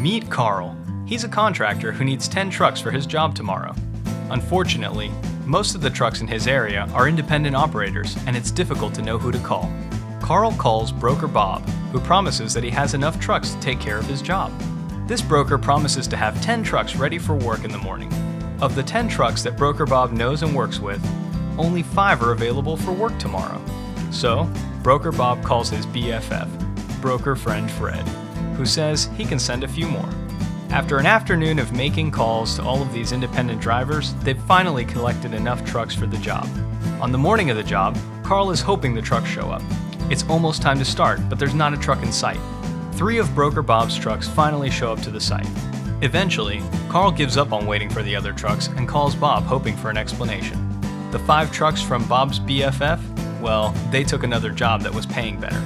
Meet Carl. He's a contractor who needs 10 trucks for his job tomorrow. Unfortunately, most of the trucks in his area are independent operators, and it's difficult to know who to call. Carl calls broker Bob, who promises that he has enough trucks to take care of his job. This broker promises to have 10 trucks ready for work in the morning. Of the 10 trucks that broker Bob knows and works with, only 5 are available for work tomorrow. So, broker Bob calls his BFF, broker friend Fred, who says he can send a few more. After an afternoon of making calls to all of these independent drivers, they've finally collected enough trucks for the job. On the morning of the job, Carl is hoping the trucks show up. It's almost time to start, but there's not a truck in sight. 3 of broker Bob's trucks finally show up to the site. Eventually, Carl gives up on waiting for the other trucks and calls Bob hoping for an explanation. The 5 trucks from Bob's BFF? Well, they took another job that was paying better.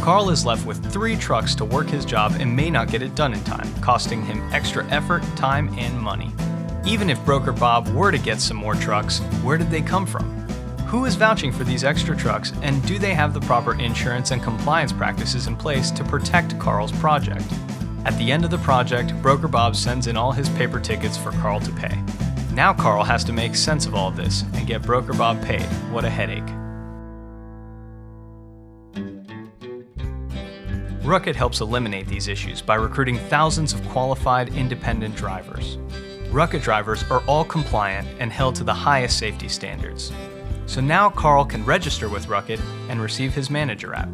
Carl is left with 3 trucks to work his job and may not get it done in time, costing him extra effort, time, and money. Even if broker Bob were to get some more trucks, where did they come from? Who is vouching for these extra trucks, and do they have the proper insurance and compliance practices in place to protect Carl's project? At the end of the project, broker Bob sends in all his paper tickets for Carl to pay. Now Carl has to make sense of all of this and get broker Bob paid. What a headache. Ruckit helps eliminate these issues by recruiting thousands of qualified independent drivers. Ruckit drivers are all compliant and held to the highest safety standards. So now Carl can register with Ruckit and receive his manager app.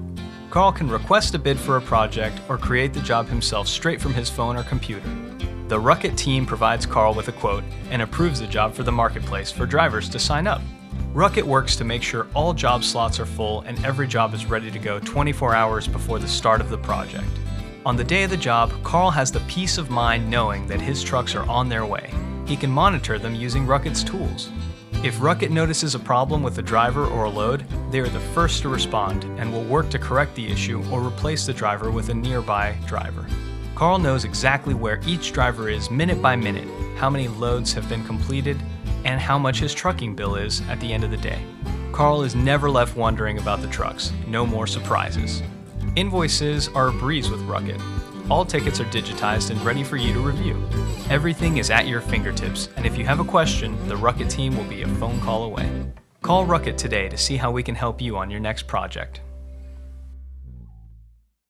Carl can request a bid for a project or create the job himself straight from his phone or computer. The Ruckit team provides Carl with a quote and approves the job for the marketplace for drivers to sign up. Ruckit works to make sure all job slots are full and every job is ready to go 24 hours before the start of the project. On the day of the job, Carl has the peace of mind knowing that his trucks are on their way. He can monitor them using Ruckit's tools. If Ruckit notices a problem with a driver or a load, they are the first to respond and will work to correct the issue or replace the driver with a nearby driver. Carl knows exactly where each driver is minute by minute, how many loads have been completed, and how much his trucking bill is at the end of the day. Carl is never left wondering about the trucks. No more surprises. Invoices are a breeze with Ruckit. All tickets are digitized and ready for you to review. Everything is at your fingertips, and if you have a question, the Ruckit team will be a phone call away. Call Ruckit today to see how we can help you on your next project.